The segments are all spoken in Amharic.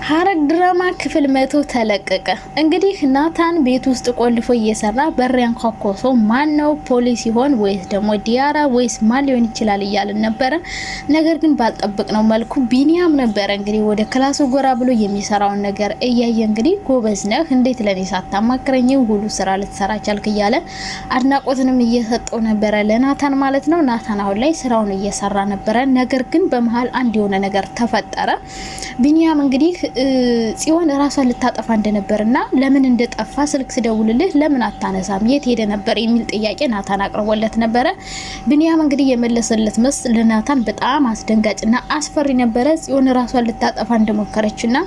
ሐረግ ድራማ ክፍል 100 ተለቀቀ። እንግዲህ ናታን ቤት ውስጥ ቆልፎ እየሰራ በር ያንኳኳው ሰው ማን ነው? ፖሊስ ይሆን ወይስ ደግሞ ዲያራ ወይስ ማን ሊሆን ይችላል እያልን ነበረ። ነገር ግን ባልጠበቅነው መልኩ ቢኒያም ነበረ። እንግዲህ ወደ ክላሱ ጎራ ብሎ የሚሰራውን ነገር እያየ እንግዲህ ጎበዝ ነህ፣ እንዴት ለኔ ሳታማክረኝ ሁሉ ስራ ልትሰራ ቻልክ እያለ አድናቆትንም እየሰጠው ነበረ ለናታን ማለት ነው። ናታን አሁን ላይ ስራውን እየሰራ ነበረ። ነገር ግን በመሃል አንድ የሆነ ነገር ተፈጠረ። ቢኒያም እንግዲህ ጽዮን ራሷን ልታጠፋ እንደነበርና ለምን እንደጠፋ ስልክ ሲደውልልህ ለምን አታነሳም የት ሄደ ነበር የሚል ጥያቄ ናታን አቅርቦለት ነበረ። ቢኒያም እንግዲህ የመለሰለት መልስ ለናታን በጣም አስደንጋጭና አስፈሪ ነበረ። ጽዮን ራሷን ልታጠፋ እንደሞከረችና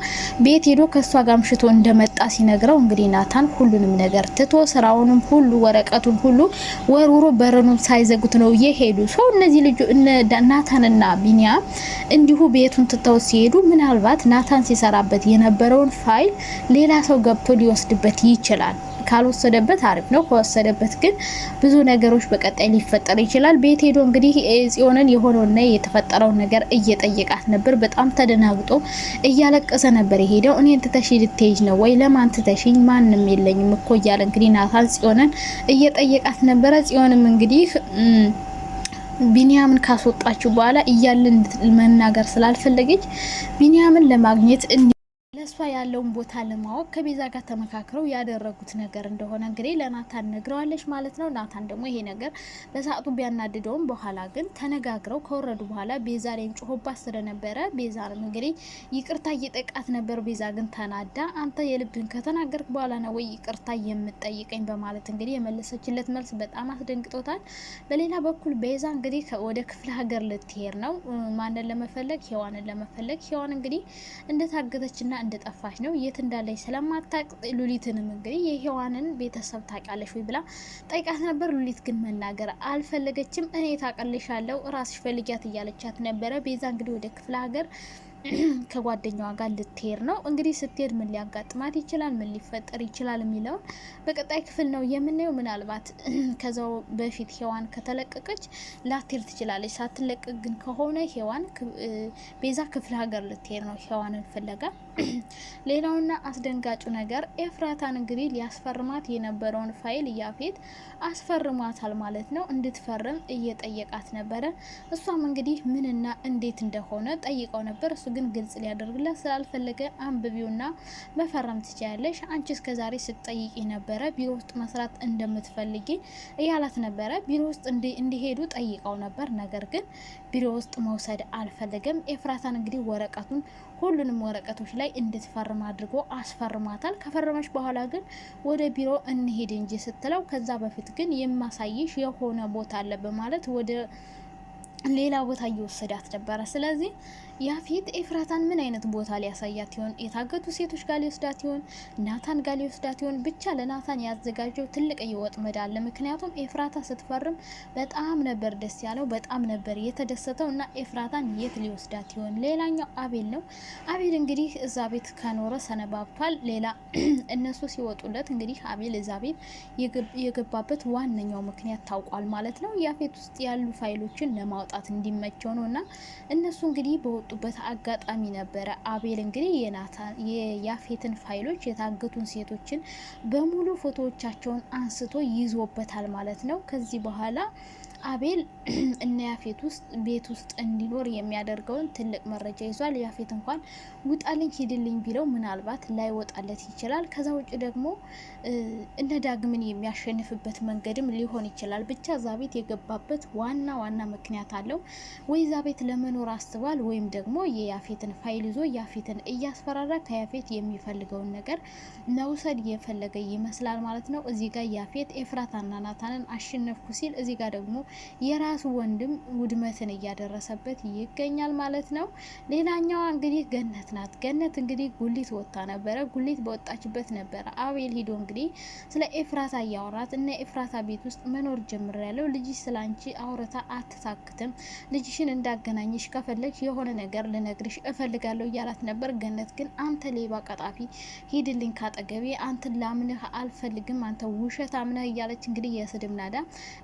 ቤት ሄዶ ከሷ ጋር ምሽቶ እንደመጣ ሲነግረው እንግዲህ ናታን ሁሉንም ነገር ትቶ ስራውንም ሁሉ ወረቀቱን ሁሉ ወርውሮ በረኑን ሳይዘጉት ነው የሄዱ። ሰው እነዚህ ልጅ ናታንና ቢኒያም እንዲሁ ቤቱን ትተው ሲሄዱ ምናልባት ናታን ሲሰራበት የነበረውን ፋይል ሌላ ሰው ገብቶ ሊወስድበት ይችላል። ካልወሰደበት አሪፍ ነው፣ ከወሰደበት ግን ብዙ ነገሮች በቀጣይ ሊፈጠር ይችላል። ቤት ሄዶ እንግዲህ ጽዮንን የሆነውና የተፈጠረው ነገር እየጠየቃት ነበር። በጣም ተደናግጦ እያለቀሰ ነበር የሄደው። እኔን ትተሽ ልትሄጂ ነው ወይ? ለማን ትተሽኝ? ማንም የለኝም እኮ እያለ እንግዲህ ናታን ጽዮንን እየጠየቃት ነበረ። ጽዮንም እንግዲህ ቢኒያምን ካስወጣችሁ በኋላ እያለን መናገር ስላልፈለገች ቢኒያምን ለማግኘት ለሷ ያለውን ቦታ ለማወቅ ከቤዛ ጋር ተመካክረው ያደረጉት ነገር እንደሆነ እንግዲህ ለናታን ነግረዋለች ማለት ነው። ናታን ደግሞ ይሄ ነገር በሰዓቱ ቢያናድደውም በኋላ ግን ተነጋግረው ከወረዱ በኋላ ቤዛ ላይም ጮሆባት ስለነበረ ቤዛንም እንግዲህ ይቅርታ እየጠቃት ነበር። ቤዛ ግን ተናዳ አንተ የልብን ከተናገርክ በኋላ ነው ወይ ይቅርታ የምትጠይቀኝ በማለት እንግዲህ የመለሰችለት መልስ በጣም አስደንግጦታል። በሌላ በኩል ቤዛ እንግዲህ ወደ ክፍለ ሀገር ልትሄድ ነው። ማንን ለመፈለግ? ሔዋንን ለመፈለግ። ሔዋን እንግዲህ እንደታገተችና እንደጠፋች ነው። የት እንዳለች ስለማታቅ ሉሊትንም እንግዲህ የሔዋንን ቤተሰብ ታውቃለሽ ወይ ብላ ጠይቃት ነበር። ሉሊት ግን መናገር አልፈለገችም። እኔ ታውቃለሻለሁ ራስሽ ፈልጊያት እያለቻት ነበረ። ቤዛ እንግዲህ ወደ ክፍለ ሀገር ከጓደኛዋ ጋር ልትሄድ ነው። እንግዲህ ስትሄድ ምን ሊያጋጥማት ይችላል፣ ምን ሊፈጠር ይችላል የሚለውን በቀጣይ ክፍል ነው የምናየው። ምናልባት ከዛው በፊት ሔዋን ከተለቀቀች ላትሄድ ትችላለች። ሳትለቀቅ ግን ከሆነ ሔዋን ቤዛ ክፍለ ሀገር ልትሄድ ነው ሔዋንን ፍለጋ። ሌላውና አስደንጋጩ ነገር ኤፍራታን እንግዲህ ሊያስፈርማት የነበረውን ፋይል ያፌት አስፈርሟታል ማለት ነው። እንድትፈርም እየጠየቃት ነበረ። እሷም እንግዲህ ምንና እንዴት እንደሆነ ጠይቀው ነበር። እሱ ግን ግልጽ ሊያደርግላት ስላልፈለገ አንብቢውና መፈረም ትችያለሽ፣ አንቺ እስከዛሬ ስትጠይቂ ነበረ ቢሮ ውስጥ መስራት እንደምትፈልጊ እያላት ነበረ። ቢሮ ውስጥ እንዲሄዱ ጠይቀው ነበር። ነገር ግን ቢሮ ውስጥ መውሰድ አልፈለገም። ኤፍራታን እንግዲህ ወረቀቱን ሁሉንም ወረቀቶች ላይ እንድትፈርም አድርጎ አስፈርማታል። ከፈረመች በኋላ ግን ወደ ቢሮ እንሄድ እንጂ ስትለው ከዛ በፊት ግን የማሳይሽ የሆነ ቦታ አለ በማለት ወደ ሌላ ቦታ እየወሰዳት ነበረ። ስለዚህ ያፌት ኤፍራታን ምን አይነት ቦታ ሊያሳያት ይሆን? የታገቱ ሴቶች ጋር ሊወስዳት ይሆን? ናታን ጋር ሊወስዳት ይሆን? ብቻ ለናታን ያዘጋጀው ትልቅ የወጥመድ አለ። ምክንያቱም ኤፍራታ ስትፈርም በጣም ነበር ደስ ያለው፣ በጣም ነበር የተደሰተው እና ኤፍራታን የት ሊወስዳት ይሆን? ሌላኛው አቤል ነው። አቤል እንግዲህ እዛ ቤት ከኖረ ሰነባብቷል። ሌላ እነሱ ሲወጡለት እንግዲህ አቤል እዛ ቤት የገባበት ዋነኛው ምክንያት ታውቋል ማለት ነው። ያፌት ውስጥ ያሉ ፋይሎችን ለማውጣት እንዲመቸው ነው እና እነሱ እንግዲህ በት አጋጣሚ ነበረ። አቤል እንግዲህ የያፌትን ፋይሎች የታገቱን ሴቶችን በሙሉ ፎቶዎቻቸውን አንስቶ ይዞበታል ማለት ነው። ከዚህ በኋላ አቤል እና ያፌት ውስጥ ቤት ውስጥ እንዲኖር የሚያደርገውን ትልቅ መረጃ ይዟል። ያፌት እንኳን ውጣልኝ ሂድልኝ ቢለው ምናልባት ላይ ወጣለት ይችላል። ከዛ ውጭ ደግሞ እነ ዳግምን የሚያሸንፍበት መንገድም ሊሆን ይችላል። ብቻ እዛ ቤት የገባበት ዋና ምክንያት አለው። ወይ እዛ ቤት ለመኖር አስቧል፣ ወይም ደግሞ የያፌትን ፋይል ይዞ ያፌትን እያስፈራራ ከያፌት የሚፈልገውን ነገር መውሰድ የፈለገ ይመስላል ማለት ነው። እዚህ ጋር ያፌት ኤፍራታና ናታንን አሸነፍኩ ሲል፣ እዚህ ጋር ደግሞ የራሱ ወንድም ውድመትን እያደረሰበት ይገኛል ማለት ነው። ሌላኛዋ እንግዲህ ገነት ናት። ገነት እንግዲህ ጉሊት ወጣ ነበረ። ጉሊት በወጣችበት ነበረ አቤል ሂዶ እንግዲህ ስለ ኤፍራታ እያወራት እና ኤፍራታ ቤት ውስጥ መኖር ጀምሬያለሁ፣ ልጅሽ ስላንቺ አውረታ አትታክትም፣ ልጅሽን እንዳገናኝሽ ከፈለግሽ የሆነ ነገር ልነግርሽ እፈልጋለሁ እያላት ነበር። ገነት ግን አንተ ሌባ ቀጣፊ ሂድልኝ ካጠገቤ፣ አንተን ላምንህ አልፈልግም፣ አንተ ውሸት አምነህ እያለች እንግዲህ የስድብ ናዳ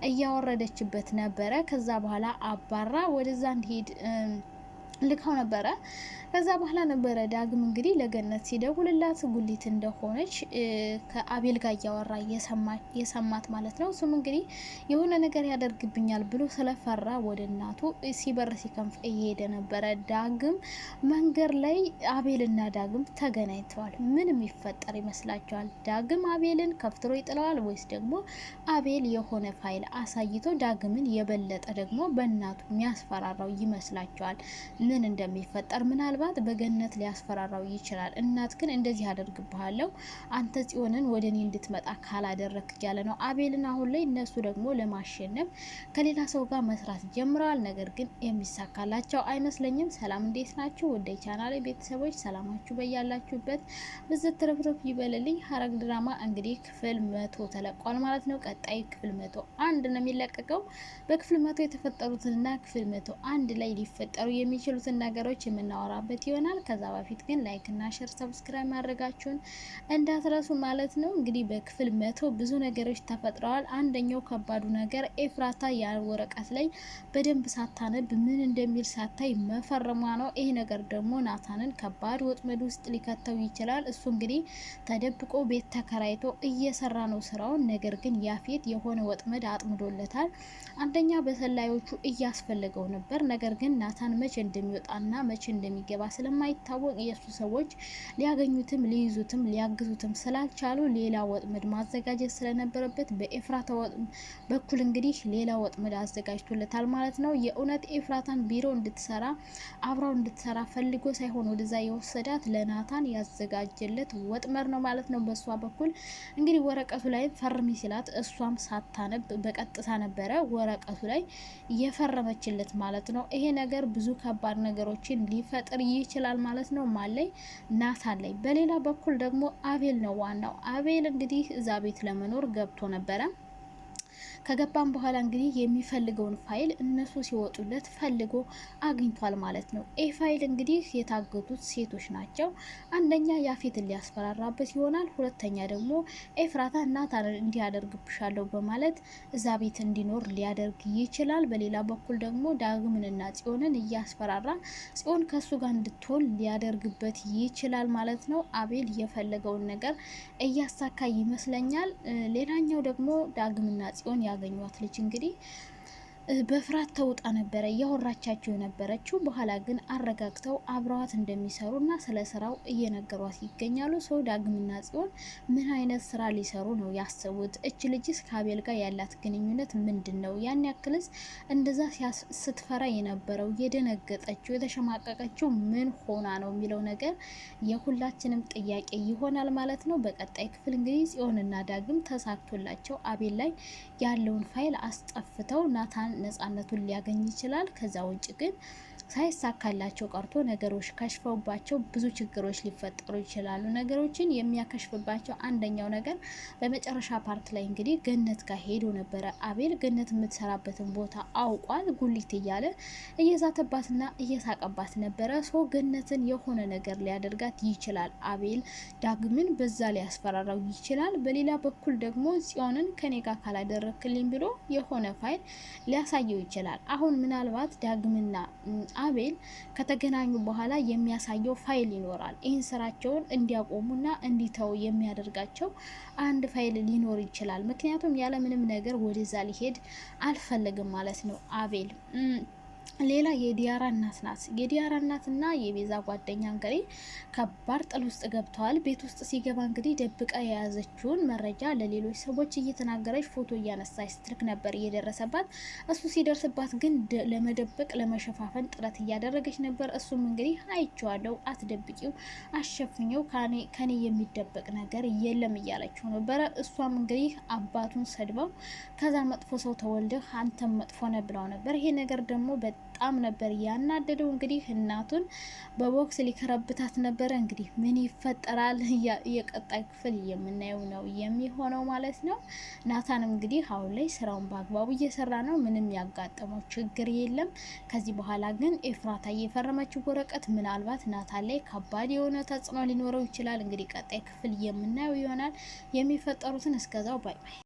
እያወረደችበት ነበረ። ከዛ በኋላ አባራ ወደዛ እንዲሄድ ልካው ነበረ። ከዛ በኋላ ነበረ ዳግም እንግዲህ ለገነት ሲደውልላት ጉሊት እንደሆነች ከአቤል ጋር እያወራ የሰማት ማለት ነው። እሱም እንግዲህ የሆነ ነገር ያደርግብኛል ብሎ ስለፈራ ወደ እናቱ ሲበር ሲከንፍ እየሄደ ነበረ። ዳግም መንገድ ላይ አቤልና ዳግም ተገናኝተዋል። ምን የሚፈጠር ይመስላችኋል? ዳግም አቤልን ከፍትሮ ይጥለዋል ወይስ ደግሞ አቤል የሆነ ፋይል አሳይቶ ዳግምን የበለጠ ደግሞ በእናቱ የሚያስፈራራው ይመስላችኋል? ምን እንደሚፈጠር ምናልባት በገነት ሊያስፈራራው ይችላል። እናት ግን እንደዚህ አደርግብሃለሁ አንተ ጽዮንን ወደ እኔ እንድትመጣ ካላደረክ እያለ ነው አቤልን። አሁን ላይ እነሱ ደግሞ ለማሸነፍ ከሌላ ሰው ጋር መስራት ጀምረዋል። ነገር ግን የሚሳካላቸው አይመስለኝም። ሰላም እንዴት ናችሁ? ወደ ቻናሌ ቤተሰቦች ሰላማችሁ በያላችሁበት ብዝት ትርፍርፍ ይበልልኝ። ሐረግ ድራማ እንግዲህ ክፍል 100 ተለቋል ማለት ነው። ቀጣይ ክፍል 101 ነው የሚለቀቀው። በክፍል 100 የተፈጠሩትንና ክፍል 101 ላይ ሊፈጠሩ የሚችሉትን ነገሮች የምናወራበት ይሆናል። ከዛ በፊት ግን ላይክ እና ሼር ሰብስክራይብ ማድረጋችሁን እንዳትረሱ ማለት ነው። እንግዲህ በክፍል 100 ብዙ ነገሮች ተፈጥረዋል። አንደኛው ከባዱ ነገር ኤፍራታ ያ ወረቀት ላይ በደንብ ሳታነብ ምን እንደሚል ሳታይ መፈረሟ ነው። ይሄ ነገር ደግሞ ናታንን ከባድ ወጥመድ ውስጥ ሊከተው ይችላል። እሱ እንግዲህ ተደብቆ ቤት ተከራይቶ እየሰራ ነው ስራውን። ነገር ግን ያፌት የሆነ ወጥመድ አጥምዶለታል። አንደኛ በሰላዮቹ እያስፈለገው ነበር። ነገር ግን ናታን መቼ እንደሚወጣና መቼ እንደሚገባ ስለማይታወቅ የሱ ሰዎች ሊያገኙትም ሊይዙትም ሊያግዙትም ስላልቻሉ ሌላ ወጥመድ ማዘጋጀት ስለነበረበት በኤፍራታ በኩል እንግዲህ ሌላ ወጥመድ አዘጋጅቶለታል ማለት ነው። የእውነት ኤፍራታን ቢሮ እንድትሰራ አብራው እንድትሰራ ፈልጎ ሳይሆን ወደዛ የወሰዳት ለናታን ያዘጋጀለት ወጥመድ ነው ማለት ነው። በሷ በኩል እንግዲህ ወረቀቱ ላይ ፈርሚ ሲላት እሷም ሳታነብ በቀጥታ ነበረ ወረቀቱ ላይ የፈረመችለት ማለት ነው። ይሄ ነገር ብዙ ከባድ ነገሮችን ሊፈጥር ይችላል ማለት ነው። ማለይ ናታን ላይ። በሌላ በኩል ደግሞ አቤል ነው ዋናው። አቤል እንግዲህ እዛ ቤት ለመኖር ገብቶ ነበረ። ከገባም በኋላ እንግዲህ የሚፈልገውን ፋይል እነሱ ሲወጡለት ፈልጎ አግኝቷል ማለት ነው። ይህ ፋይል እንግዲህ የታገቱት ሴቶች ናቸው። አንደኛ ያፌትን ሊያስፈራራበት ይሆናል። ሁለተኛ ደግሞ ኤፍራታ ናታንን እንዲያደርግብሻለሁ በማለት እዛ ቤት እንዲኖር ሊያደርግ ይችላል። በሌላ በኩል ደግሞ ዳግምንና ጽዮንን እያስፈራራ ጽዮን ከሱ ጋር እንድትሆን ሊያደርግበት ይችላል ማለት ነው። አቤል የፈለገውን ነገር እያሳካ ይመስለኛል። ሌላኛው ደግሞ ዳግምና ጽዮን ያገኟት ልጅ እንግዲህ በፍርሃት ተውጣ ነበረ እያወራቻቸው የነበረችው። በኋላ ግን አረጋግተው አብረዋት እንደሚሰሩና ስለ ስራው እየነገሯት ይገኛሉ። ሰው ዳግምና ጽዮን ምን አይነት ስራ ሊሰሩ ነው ያሰቡት? እች ልጅስ ከአቤል ጋር ያላት ግንኙነት ምንድን ነው? ያን ያክልስ እንደዛ ስትፈራ የነበረው የደነገጠችው የተሸማቀቀችው ምን ሆና ነው የሚለው ነገር የሁላችንም ጥያቄ ይሆናል ማለት ነው። በቀጣይ ክፍል እንግዲህ ጽዮንና ዳግም ተሳክቶላቸው አቤል ላይ ያለውን ፋይል አስጠፍተው ናታን ነጻነቱን ሊያገኝ ይችላል። ከዛ ውጭ ግን ሳይሳካላቸው ቀርቶ ነገሮች ከሽፈውባቸው ብዙ ችግሮች ሊፈጠሩ ይችላሉ። ነገሮችን የሚያከሽፍባቸው አንደኛው ነገር በመጨረሻ ፓርት ላይ እንግዲህ ገነት ጋር ሄዶ ነበረ አቤል። ገነት የምትሰራበትን ቦታ አውቋል። ጉሊት እያለ እየዛተባትና እየሳቀባት ነበረ። ሶ ገነትን የሆነ ነገር ሊያደርጋት ይችላል አቤል። ዳግምን በዛ ሊያስፈራራው ይችላል። በሌላ በኩል ደግሞ ጽዮንን ከኔ ጋር ካላደረክልኝ ብሎ የሆነ ፋይል ሊያሳየው ይችላል። አሁን ምናልባት ዳግምና አቤል ከተገናኙ በኋላ የሚያሳየው ፋይል ይኖራል። ይህን ስራቸውን እንዲያቆሙና እንዲተው የሚያደርጋቸው አንድ ፋይል ሊኖር ይችላል። ምክንያቱም ያለምንም ነገር ወደዛ ሊሄድ አልፈለግም ማለት ነው አቤል። ሌላ የዲያራ እናት ናት። የዲያራ እናትና የቤዛ ጓደኛ እንግዲህ ከባድ ጥል ውስጥ ገብተዋል። ቤት ውስጥ ሲገባ እንግዲህ ደብቃ የያዘችውን መረጃ ለሌሎች ሰዎች እየተናገረች ፎቶ እያነሳች ስትልክ ነበር እየደረሰባት። እሱ ሲደርስባት ግን ለመደበቅ ለመሸፋፈን ጥረት እያደረገች ነበር። እሱም እንግዲህ አይቼዋለሁ፣ አትደብቂው፣ አሸፍኘው፣ ከኔ የሚደበቅ ነገር የለም እያለችው ነበረ። እሷም እንግዲህ አባቱን ሰድበው ከዛ መጥፎ ሰው ተወልደህ አንተም መጥፎ ነህ ብለው ነበር። ይሄ ነገር ደግሞ በጣም ነበር ያናደደው። እንግዲህ እናቱን በቦክስ ሊከረብታት ነበረ። እንግዲህ ምን ይፈጠራል የቀጣይ ክፍል የምናየው ነው የሚሆነው ማለት ነው። ናታንም እንግዲህ አሁን ላይ ስራውን በአግባቡ እየሰራ ነው። ምንም ያጋጠመው ችግር የለም። ከዚህ በኋላ ግን ኤፍራታ የፈረመችው ወረቀት ምናልባት ናታን ላይ ከባድ የሆነ ተጽዕኖ ሊኖረው ይችላል። እንግዲህ ቀጣይ ክፍል የምናየው ይሆናል የሚፈጠሩትን። እስከዛው ባይ ባይ።